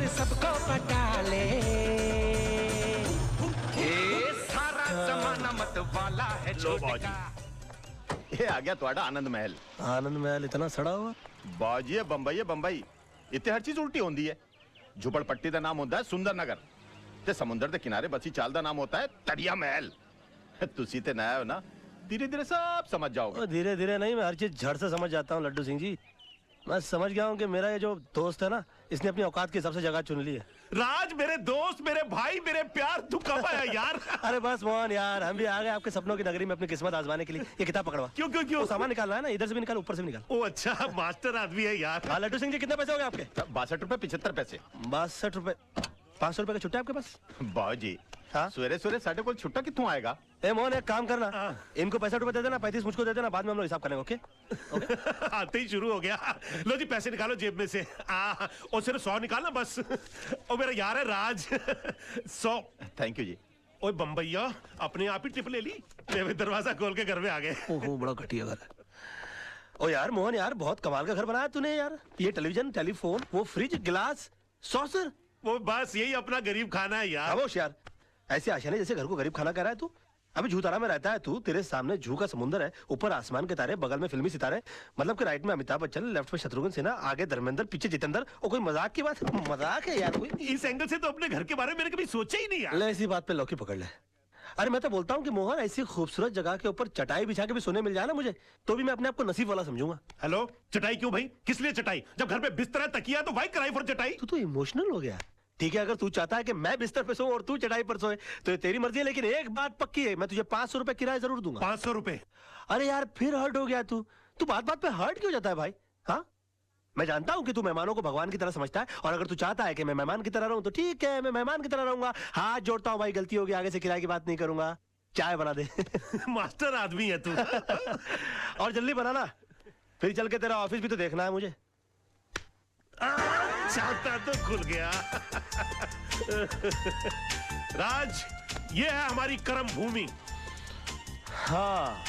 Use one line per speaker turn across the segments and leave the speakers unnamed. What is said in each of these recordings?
पर सबको पटा ले। सारा जमाना मत वाला है छोटा।
ये आ गया तुम्हारा आनंद महल।
आनंद महल इतना सड़ा हुआ?
बाजी बंबई है बंबई। इतने हर चीज उल्टी होती है। झुपड़पट्टी का नाम होता है सुंदर नगर ते समुंदर के किनारे बसी चाल का नाम होता है तरिया महल। तुसी ते नया हो ना, धीरे धीरे सब समझ जाओगे।
धीरे धीरे नहीं, मैं हर चीज झड़ से समझ जाता हूँ लड्डू सिंह जी। मैं समझ गया हूँ कि मेरा ये जो दोस्त है ना, इसने अपनी औकात के हिसाब से जगह चुन ली है।
राज मेरे दोस्त, मेरे भाई, मेरे प्यार, तू कब आया यार?
अरे बस मोहन यार, हम भी आ गए आपके सपनों की नगरी में अपनी किस्मत आजमाने के लिए। ये किताब पकड़वा।
क्यों क्यों क्यों?
सामान निकालना है ना, इधर से भी निकाल, ऊपर से भी निकाल।
ओ अच्छा, मास्टर आदमी है यार।
हाँ लड्डू सिंह जी, कितने पैसे हो गए आपके?
62 रुपए 75 पैसे।
62 रुपए। 500 रुपए का छुट्टा आपके पास?
बाजी
हाँ?
सवेरे सवेरे साढ़े को छुट्टा कितों आएगा?
ए मोहन एक काम करना, इनको 65 रुपए दे देना, 35 मुझको दे देना, बाद में हम लोग हिसाब करेंगे। ओके?
आते ही शुरू हो गया। लो जी पैसे निकालो जेब में से। और सिर्फ 100 निकालना बस। और मेरा यार है राज। 100।
थैंक यू जी।
ओए बम्बैया, अपने आप ही टिप ले ली। मैं दरवाजा खोल के घर में आ गए।
ओहो बड़ा घटिया घर है। ओ यार मोहन यार, बहुत कमाल का घर बनाया तूने यार। ये टेलीविजन, टेलीफोन, वो फ्रिज, गिलास, सॉसर।
वो बस यही अपना गरीब खाना है यार।
खामोश यार, ऐसे आशाने जैसे घर को गरीब खाना कह रहा है तू। अभी झूतारा में रहता है तू, तेरे सामने जू का समुंदर है, ऊपर आसमान के तारे, बगल में फिल्मी सितारे। मतलब कि राइट में अमिताभ बच्चन, लेफ्ट में शत्रुघ्न सिन्हा, आगे धर्मेंद्र, पीछे जितेंद्र। और कोई मजाक की बात? मजाक है यार कोई?
इस एंगल से तो अपने घर के बारे में मैंने कभी सोचा ही नहीं यार।
ले इसी बात पे लौकी पकड़ ले। अरे मैं तो बोलता हूँ कि मोहन, ऐसी खूबसूरत जगह के ऊपर चटाई बिछा के भी सोने मिल जाए ना मुझे, तो भी मैं अपने आप को नसीब वाला समझूंगा।
हेलो, चटाई क्यों भाई? किस लिए चटाई? जब घर पे बिस्तर तकिया तो भाई किराए पर चटाई।
तू तो इमोशनल हो गया। ठीक है, अगर तू चाहता है कि मैं बिस्तर पे सोऊं और तू चटाई पर सोए तो ये तेरी मर्जी है, लेकिन एक बात पक्की है, मैं तुझे 500 रुपए किराया जरूर दूंगा।
500 रुपए?
अरे यार फिर हर्ट हो गया तू। तू बात बात पे हर्ट क्यों जाता है भाई? हाँ, मैं जानता हूं कि तू मेहमानों को भगवान की तरह समझता है, और अगर तू चाहता है कि मैं मेहमान की तरह रहूं तो ठीक है, मैं मेहमान की तरह रहूंगा। हाथ जोड़ता हूं भाई, गलती होगी, आगे से किराए की बात नहीं करूंगा। चाय बना दे।
मास्टर आदमी है तू।
और जल्दी बनाना, फिर चल के तेरा ऑफिस भी तो देखना है मुझे।
चाहता तो खुल गया। राज, ये है हमारी कर्म भूमि।
हाँ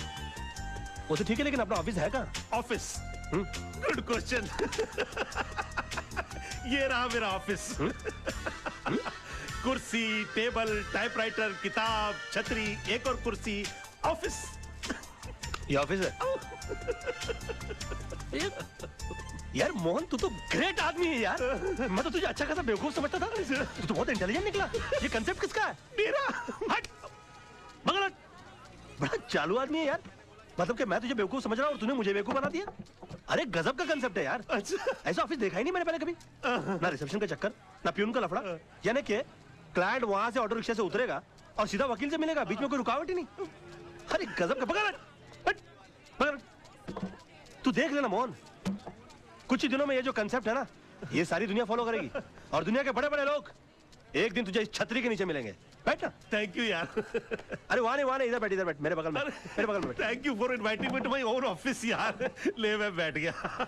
वो तो ठीक है, लेकिन अपना ऑफिस है कहाँ?
ऑफिस? Good question. ये रहा मेरा ऑफिस। कुर्सी, टेबल, टाइपराइटर, किताब, छतरी, एक और कुर्सी, ऑफिस।
ये ऑफिस है? यार मोहन, तू तो ग्रेट आदमी है यार। मैं तो तुझे अच्छा खासा बेवकूफ समझता था, तू तो बहुत इंटेलिजेंट निकला। ये कंसेप्ट किसका है?
मेरा।
मगर बड़ा चालू आदमी है यार। मतलब कि मैं तुझे बेवकूफ समझ रहा हूँ और तूने मुझे बेवकूफ बना दिया। अरे गजब का कंसेप्ट है यार।
अच्छा,
ऐसा ऑफिस देखा ही नहीं मैंने पहले कभी। ना रिसेप्शन का चक्कर, ना प्यून का लफड़ा। यानी कि क्लाइंट वहां से ऑटो रिक्शा से उतरेगा और सीधा वकील से मिलेगा, बीच में कोई रुकावट ही नहीं। अरे गजब का। पकड़, तू देख लेना मोहन, कुछ ही दिनों में ये जो कंसेप्ट है ना, ये सारी दुनिया फॉलो करेगी, और दुनिया के बड़े बड़े लोग एक दिन तुझे इस छतरी के नीचे मिलेंगे। बैठ ना।
थैंक यू यार।
अरे वहां नहीं, इधर बैठ, मेरे बगल में, मेरे बगल में बैठ।
Thank you for inviting me to my own office यार। ले मैं बैठ गया।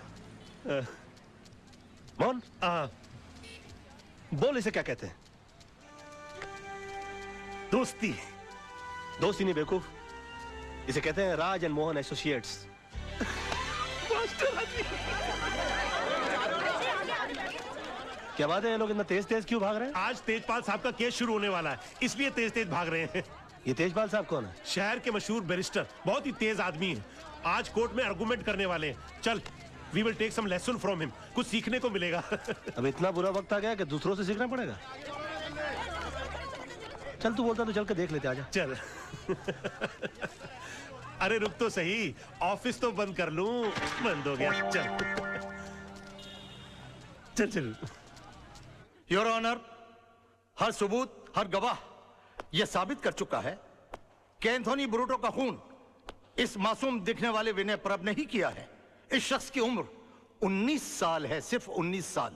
मोहन बोल, इसे क्या कहते हैं?
दोस्ती।
दोस्ती नहीं बेवकूफ, इसे कहते हैं राज एंड मोहन एसोसिएट्स। क्या बात है, ये लोग इतना तेज तेज क्यों भाग रहे हैं?
आज तेजपाल साहब का केस शुरू होने वाला है, इसलिए तेज तेज भाग रहे हैं।
ये तेजपाल साहब कौन है?
शहर के मशहूर बैरिस्टर, बहुत ही तेज आदमी है। आज कोर्ट में आर्गुमेंट करने वाले हैं। चल, we will take some lesson from him, कुछ सीखने को मिलेगा।
अब इतना बुरा वक्त आ गया कि दूसरों से सीखना पड़ेगा। चल तू बोलता तो चल के देख लेते, आजा।
चल। अरे रुक तो सही, ऑफिस तो बंद कर लूं। बंद हो गया। चल।
योर ऑनर, हर सबूत, हर गवाह यह साबित कर चुका है कि एंथोनी ब्रूटो का खून इस मासूम दिखने वाले विनय परब ने ही किया है। इस शख्स की उम्र 19 साल है, सिर्फ 19 साल।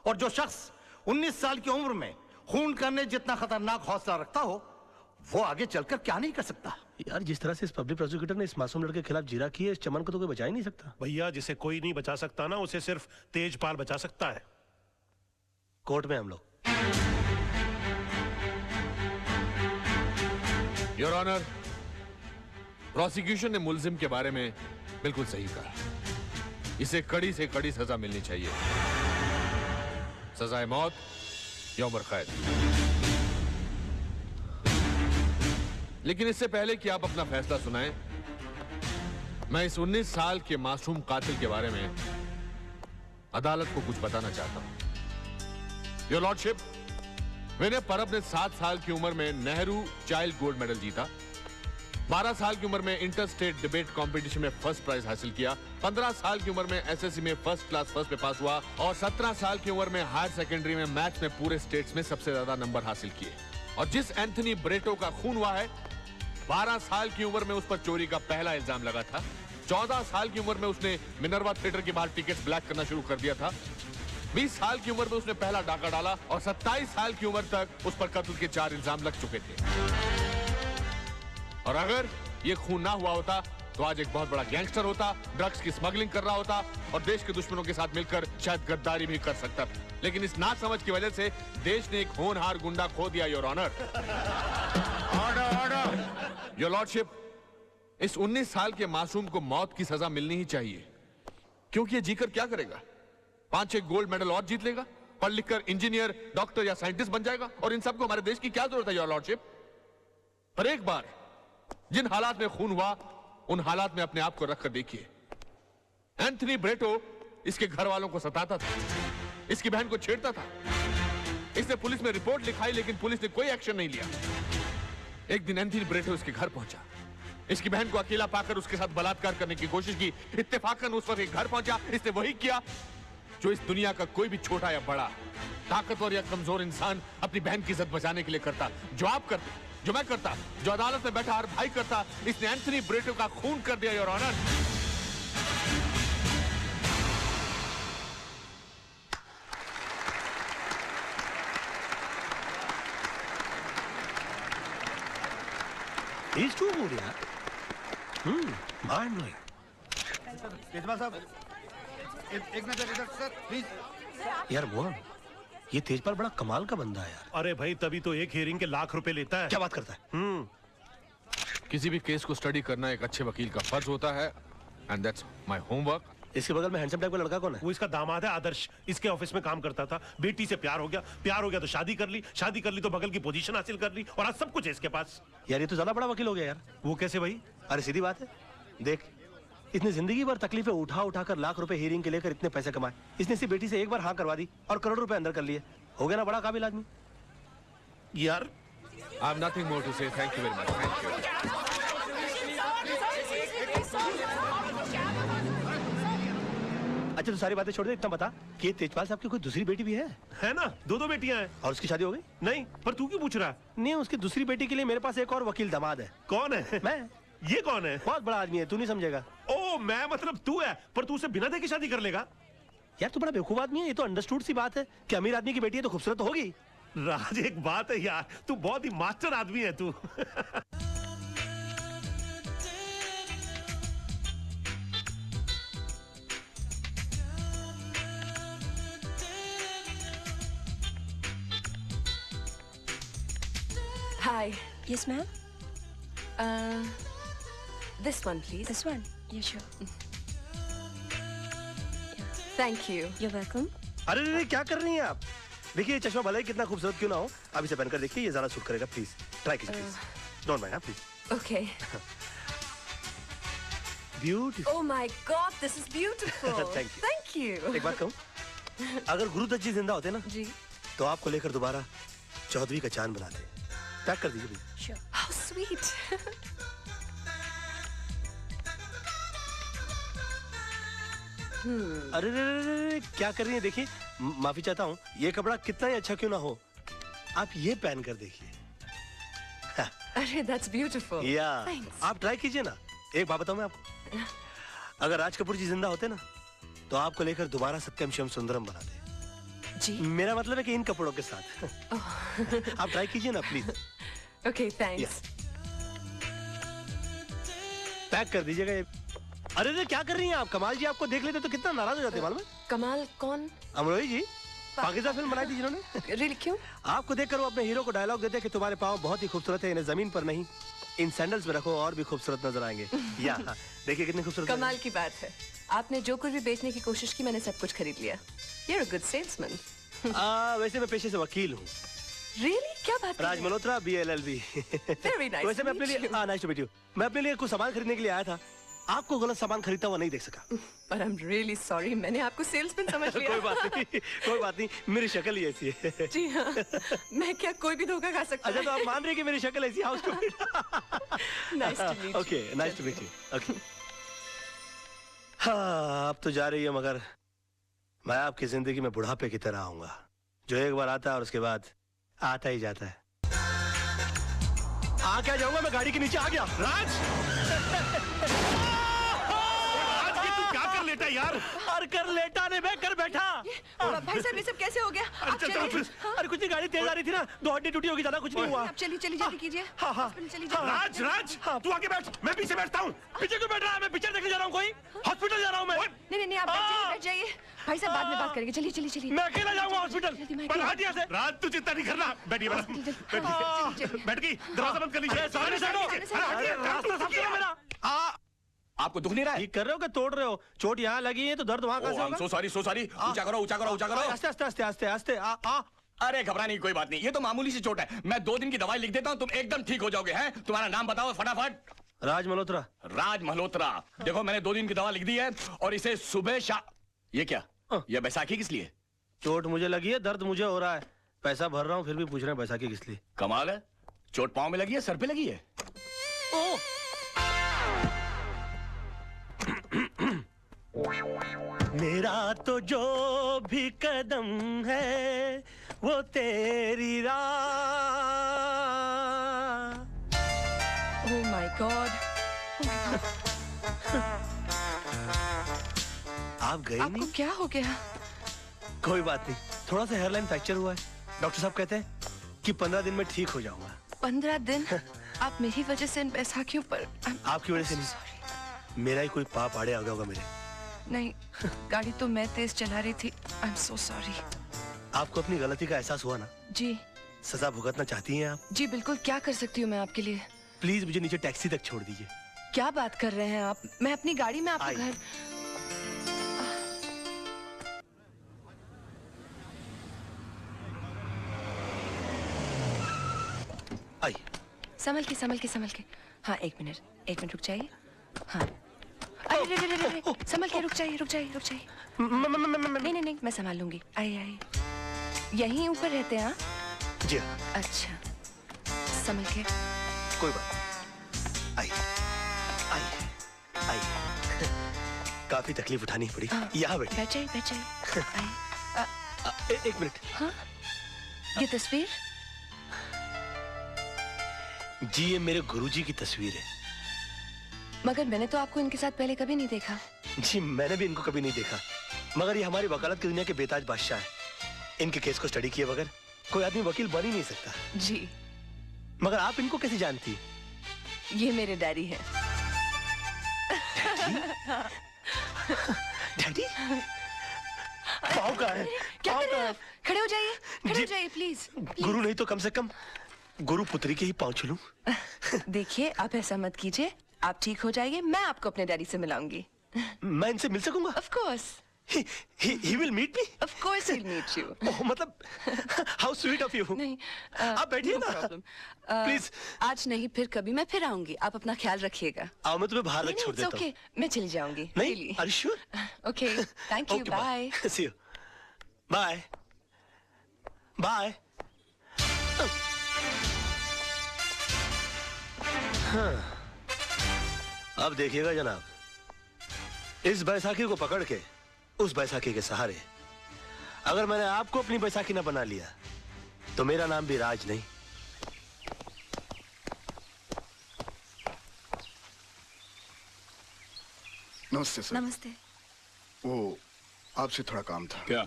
और जो शख्स 19 साल की उम्र में खून करने जितना खतरनाक हौसला रखता हो, वो आगे चलकर क्या नहीं कर सकता।
यार जिस तरह से इस पब्लिक प्रोसिक्यूटर ने इस मासूम लड़के के खिलाफ जीरा की है, इस चमन को तो कोई बचा ही नहीं सकता।
भैया, जिसे कोई नहीं बचा सकता ना, उसे सिर्फ तेजपाल बचा सकता है।
कोर्ट में हम लोग।
योर ऑनर, प्रोसिक्यूशन ने मुलजिम के बारे में बिल्कुल सही कहा। इसे कड़ी से कड़ी सजा मिलनी चाहिए। सजाए मौत या उम्र कैद। लेकिन इससे पहले कि आप अपना फैसला सुनाएं, मैं इस 19 साल के मासूम कातिल के बारे में अदालत को कुछ बताना चाहता हूं। योर लॉर्डशिप, विनय परब ने 7 साल की उम्र में नेहरू चाइल्ड गोल्ड मेडल जीता, 12 साल की उम्र में इंटर स्टेट डिबेट कंपटीशन में फर्स्ट प्राइज हासिल किया, 15 साल की उम्र में एसएससी में फर्स्ट क्लास फर्स्ट पे पास हुआ और 17 साल की उम्र में हायर सेकेंडरी में मैथ्स में पूरे स्टेट्स में सबसे ज्यादा नंबर हासिल किए। और जिस एंथनी ब्रेटो का खून हुआ है, 12 साल की उम्र में उस पर चोरी का पहला इल्जाम लगा था, 14 साल की उम्र में उसने मिनर्वा थिएटर के बाहर टिकट्स ब्लैक करना शुरू कर दिया था, 20 साल की उम्र में उसने पहला डाका डाला और 27 साल की उम्र तक उस पर कत्ल के 4 इल्जाम लग चुके थे। और अगर ये खून ना हुआ होता तो आज एक बहुत बड़ा गैंगस्टर होता, ड्रग्स की स्मगलिंग कर रहा होता और देश के दुश्मनों के साथ मिलकर शायद गद्दारी भी कर सकता था। लेकिन इस नासमझ की वजह से देश ने एक होनहार गुंडा खो दिया, your honour. Order. Your lordship, इस 19 साल के मासूम को मौत की सजा मिलनी ही चाहिए, क्योंकि ये जीकर क्या करेगा? 5-6 गोल्ड मेडल और जीत लेगा, पढ़ लिखकर इंजीनियर, डॉक्टर या साइंटिस्ट बन जाएगा और इन सबको हमारे देश की क्या जरूरत है, योर लॉर्डशिप? पर एक बार जिन हालात में खून हुआ, उन हालात में अपने आप को रखकर देखिए। एंथनी ब्रेटो इसके घर वालों को सताता था, इसकी बहन को छेड़ता था, इसने पुलिस में रिपोर्ट लिखाई लेकिन पुलिस ने कोई एक्शन नहीं लिया। एक दिन एंथनी ब्रेटो इसके घर पहुंचा, इसकी बहन को अकेला पाकर उसके साथ बलात्कार करने की कोशिश की। इत्तेफाकन उस वक्त घर पहुंचा, इसने वही किया जो इस दुनिया का कोई भी छोटा या बड़ा, ताकतवर या कमजोर इंसान अपनी बहन की इज्जत बचाने के लिए करता। जो आप करते, जो मैं करता, जो अदालत में बैठा हर भाई करता, इसने एंथनी ब्रेटो का खून कर दिया, your honour.
He's too good, यार। mind-blowing।
केजरीवाल साहब, एक नजर इधर सर, प्लीज।
यार मोहन, ये तेजपाल बड़ा कमाल का बंदा है यार।
अरे भाई, तभी तो एक हियरिंग के लाख रुपए लेता है।
क्या बात करता है?
किसी भी केस को स्टडी करना एक अच्छे वकील का फर्ज होता है, एंड दैट्स माय होमवर्क।
इसके बगल में हैंडसम टाइप का लड़का कौन है?
वो इसका दामाद है, आदर्श। इसके ऑफिस में काम करता था, बेटी से प्यार हो गया तो शादी कर ली, शादी कर ली तो बगल की पोजीशन हासिल कर ली और आज सब कुछ है इसके पास।
यार ये तो ज्यादा बड़ा वकील हो गया यार।
वो कैसे भाई?
अरे सीधी बात है, देख, इसने जिंदगी भर तकलीफें उठा कर लाख रुपए हीरिंग के लेकर इतने पैसे कमाए। इसने इसी बेटी से एक बार हाँ करवा दी और करोड़ रुपए अंदर कर लिए। हो गया ना बड़ा काबिल आदमी
यार।
I have nothing more to say, thank you very much, thank you.
अच्छा तो सारी बातें छोड़ दे, इतना बता कि तेजपाल साहब की कोई दूसरी बेटी भी है
ना? 2 बेटियां हैं।
और उसकी शादी हो गई?
नहीं, पर तू क्यों पूछ रहा है?
नहीं, उसकी दूसरी बेटी के लिए मेरे पास एक और वकील दामाद है।
कौन है?
मैं।
ये कौन है?
बहुत बड़ा आदमी है, तू नहीं समझेगा।
ओ, मैं मतलब तू है, पर तू उसे बिना देखे शादी कर लेगा?
यार तू बड़ा बेवकूफ आदमी है, ये तो अंडरस्टूड सी बात है कि अमीर आदमी की बेटी है तो खूबसूरत तो होगी।
राज, एक बात है यार, तू बहुत ही मास्टर आदमी है तू।
Hi.
Yes, ma'am.
This one, please.
This one. Yeah, sure.
Thank you.
You're welcome.
अरे रे, क्या कर रही हैं आप? देखिए ये चश्मा भले ही कितना खूबसूरत क्यों ना हो, आप इसे पहनकर देखिए, ये ज्यादा सूट करेगा। प्लीज ट्राई कीजिए, please. Don't mind, please.
Okay.
Beautiful.
Oh my God, this is beautiful.
Thank you.
Thank you.
एक बात कहूँ, अगर गुरुदत्त जी जिंदा होते ना
जी।
तो आपको लेकर दोबारा चौधरी का चांद बनाते। पैक कर दीजिए प्लीज।
Sure.
How sweet.
अरे रे रे रे, क्या कर रही हैं? देखिए, माफी चाहता हूँ, ये कपड़ा कितना ही अच्छा क्यों ना हो, आप ये पहन कर देखिए।
अरे, that's beautiful.
या
Thanks.
आप ट्राई कीजिए ना। एक बात बताऊं मैं आपको, अगर राज कपूर जी जिंदा होते ना तो आपको लेकर दोबारा सत्यम शिवम सुंदरम बनाते।
जी।
मेरा मतलब है कि इन कपड़ों के साथ। आप ट्राई कीजिए ना प्लीज।
Okay, thanks.
पैक कर दीजिएगा ये। अरे रे, क्या कर रही हैं आप? कमाल जी आपको देख लेते तो कितना नाराज हो जाते, मालूम है?
कमाल कौन?
अमरोही जी, पाकिस्तान फिल्म बनाई थी जिन्होंने।
Really, क्यों?
आपको देखकर वो अपने हीरो को डायलॉग देते कि तुम्हारे पाँव बहुत ही खूबसूरत है, इन्हें जमीन पर नहीं इन सैंडल्स में रखो और भी खूबसूरत नजर आएंगे। या देखिए कितने खूबसूरत।
कमाल की बात है, आपने जो कुछ भी बेचने की कोशिश की मैंने सब कुछ खरीद लिया। You're a good salesman.
वैसे मैं पेशे से वकील हूँ।
Really? क्या बात कर
राज
रहे हैं?
मल्होत्रा, BLLB।
Very nice
वैसे मैं
to
अपने
meet
लिए
you.
Nice to meet you. मैं अपने लिए कुछ सामान खरीदने के लिए आया था। आपको गलत सामान खरीदता हुआ नहीं देख सका।
But I'm really sorry. मैंने आपको सेल्समैन समझ लिया।
कोई बात नहीं, कोई बात नहीं, मेरी शक्ल ही ऐसी है।
जी हाँ, मैं क्या कोई भी धोखा खा सकता
अच्छा, तो आप मान रहे हैं कि मेरी शक्ल ऐसी? How stupid.
Nice to meet you.
Okay, nice to meet you. Okay. हाँ, अब तो जा रही है, मगर मैं आपकी जिंदगी में बुढ़ापे की तरह आऊंगा, जो एक बार आता है और उसके बाद आता ही जाता है। आ क्या जाऊंगा मैं, गाड़ी के नीचे आ गया।
राज ये तू क्या कर लेटा यार?
और कर लेटा ने मैं कर बैठा।
भाई साहब ये सब कैसे हो गया? आप
चल, चल,
चलिए।
चल।
अरे कुछ नहीं, गाड़ी तेज आ रही थी ना, दो हड्डी टूटी होगी, ज्यादा कुछ नहीं हुआ।
आप चलिए चलिए जल्दी कीजिए।
हाँ, हाँ।
हॉस्पिटल चलिए जल्दी।
राज राज तू आगे बैठ, मैं पीछे बैठता हूँ।
पीछे क्यों बैठ रहा है? मैं पिक्चर देखने जा रहा हूँ, कोई हॉस्पिटल जा रहा हूँ मैं।
नहीं नहीं आप बैठ जाइए। भाई साहब बाद में बात करेंगे। चलिए चलिए चलिए।
मैं अकेला जाऊंगा हॉस्पिटल।
जल्दी, मैं
पर
अकेला-
हट यहाँ से।
राज तू चिंता नहीं करना, बैठिए बैठ बैठ गई, दरवाजा बंद कर लीजिए।
अरे, सामने से हटो। अरे, रास्ता साफ करो मेरा।
आपको दुख नहीं रहा है?
ठीक कर रहे हो कि तोड़ रहे हो? चोट यहाँ लगी है तो दर्द वहाँ कहाँ से होगा?
सो सॉरी ऊंचा करो ऊंचा करो ऊंचा करो।
आस्ते आस्ते आस्ते आस्ते आस्ते आ।
अरे घबराने की कोई बात नहीं, ये तो मामूली सी चोट है। मैं 2 दिन की दवाई लिख देता हूँ, तुम एकदम ठीक हो जाओगे। हैं तुम्हारा नाम बताओ फटाफट।
राज मल्होत्रा।
राज मल्होत्रा। देखो मैंने 2 दिन की दवा लिख दी है और इसे सुबह शाम। ये क्या? ये बैसाखी किस लिए?
चोट मुझे लगी है, दर्द मुझे हो रहा है, पैसा भर रहा हूँ, फिर भी पूछ रहे हैं बैसाखी किस लिए?
कमाल है, चोट पाँव में लगी है, सर पे लगी है।
मेरा तो जो भी कदम है वो तेरी राह।
Oh my God.
आप गए
आपको
नहीं?
क्या हो गया?
कोई बात नहीं, थोड़ा सा हेयरलाइन फ्रैक्चर हुआ है। डॉक्टर साहब कहते हैं कि 15 दिन में ठीक हो जाऊंगा।
15 दिन? आप मेरी वजह से इन बैसाखियों पर
आपकी वजह से नहीं, मेरा ही कोई पाप आड़े आ गया होगा मेरे।
नहीं, गाड़ी तो मैं तेज चला रही थी। I am so sorry.
आपको अपनी गलती का एहसास हुआ ना?
जी
सजा भुगतना चाहती हैं आप?
जी बिल्कुल। क्या कर सकती हूँ मैं आपके लिए?
प्लीज मुझे नीचे टैक्सी तक छोड़ दीजिए।
क्या बात कर रहे हैं आप? मैं अपनी गाड़ी में आपको
आई।
घर।
आई।
संभल के। हाँ एक मिनट रुक जाइए। हाँ अरे संभल के रुक जाइए। नहीं मैं संभाल लूंगी। आइए यहीं ऊपर रहते हैं? हाँ
जी हाँ।
अच्छा संभल के।
कोई बात नहीं। आई आई आई। काफी तकलीफ उठानी पड़ी। यहाँ बैठिए।
बैठ जाइए। आइए।
एक मिनट।
हाँ ये तस्वीर?
जी ये मेरे गुरुजी की तस्वीर है।
मगर मैंने तो आपको इनके साथ पहले कभी नहीं देखा।
जी मैंने भी इनको कभी नहीं देखा, मगर ये हमारी वकालत की दुनिया के बेताज बादशाह है। इनके केस को स्टडी किए बगैर कोई आदमी वकील बन ही नहीं सकता।
जी
मगर आप इनको कैसे जानती?
ये मेरे डैडी हैं।
डैडी? पाँव कहाँ है?
क्या
पाँव
कर रहे
कहाँ
हैं
है?
आप? खड़े हो जाइए। खड़े
जी।
हो जाइए प्लीज।
गुरु नहीं तो कम से कम गुरु पुत्री के ही पाँव छूलूं।
देखिए आप ऐसा मत कीजिए, आप ठीक हो जाइए, मैं आपको अपने डैडी से मिलाऊंगी।
मैं इनसे मिल सकूंगा?
Of course.
He will meet me?
Of course he'll meet you.
ओह, मतलब how sweet of you.
नहीं
आप बैठिए
no
ना।
problem.
Please.
आज नहीं फिर कभी मैं फिर आऊंगी, आप अपना ख्याल रखिएगा।
आओ मैं तुम्हें बाहर
नहीं,
रख छोड़
it's
देता हूँ।
okay. मैं चली जाऊंगी।
नहीं?
Really.
Are you sure?
Okay, thank you.
Okay,
Bye.
See you. Bye. Bye. हाँ। अब देखिएगा जनाब, इस बैसाखी को पकड़ के उस बैसाखी के सहारे अगर मैंने आपको अपनी बैसाखी न बना लिया तो मेरा नाम भी राज नहीं।
नमस्ते सर।
नमस्ते।
वो आपसे थोड़ा काम था।
क्या?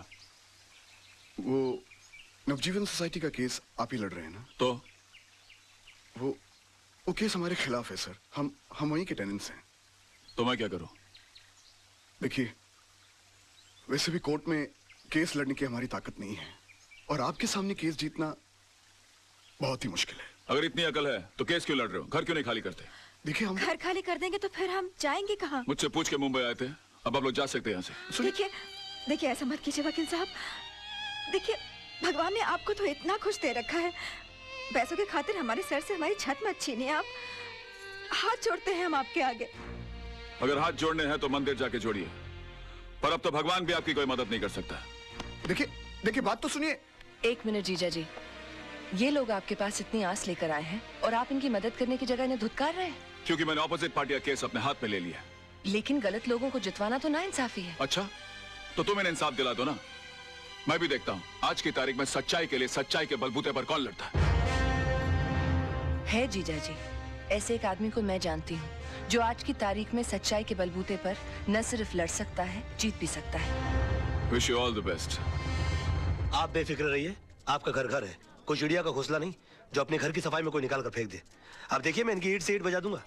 वो नवजीवन सोसाइटी का केस आप ही लड़ रहे हैं ना?
तो
वो केस हमारे खिलाफ है सर। हम वहीं के टेनेंट्स हैं।
तो मैं क्या करूं?
देखिए, वैसे भी कोर्ट में केस लड़ने की हमारी ताकत नहीं है और आपके सामने केस जीतना बहुत ही मुश्किल है।
अगर इतनी अकल है तो केस क्यों लड़ रहे हो? घर क्यों नहीं खाली करते?
देखिए हम
घर खाली कर देंगे तो फिर हम जाएंगे कहाँ?
मुझसे पूछ के मुंबई आए थे, अब आप लोग जा सकते हैं यहाँ से।
देखिए ऐसा मत कीजिए वकील साहब। देखिए, भगवान ने आपको तो इतना खुश दे रखा है, पैसों के खातिर हमारे सर से हमारी छत मत छीनिए आप। हाथ जोड़ते हैं हम आपके आगे।
अगर हाथ जोड़ने हैं तो मंदिर जाके जोड़िए, पर अब तो भगवान भी आपकी कोई मदद नहीं कर सकता।
देखिए देखिए, बात तो सुनिए।
1 मिनट जीजा जी, ये लोग आपके पास इतनी आस लेकर आए हैं और आप इनकी मदद करने की जगह इन्हें धुतकार रहे हैं।
क्योंकि मैंने ऑपोजिट पार्टी का केस अपने हाथ में ले लिया।
लेकिन गलत लोगों को जितवाना तो नाइंसाफी है।
अच्छा, तो तुम इन्हें इंसाफ दिला दो ना। मैं भी देखता हूँ आज की तारीख में सच्चाई के लिए सच्चाई के बलबूते पर कौन लड़ता
है। जीजा जी, ऐसे एक आदमी को मैं जानती हूँ जो आज की तारीख में सच्चाई के बलबूते पर न सिर्फ लड़ सकता है, जीत भी सकता है।
Wish you all the best.
आप बेफिक्र रहिए, आपका घर घर है, कोई चिड़िया का घोंसला नहीं जो अपने घर की सफाई में कोई निकाल कर फेंक दे। आप देखिए, मैं इनकी ईंट से ईंट बजा दूंगा।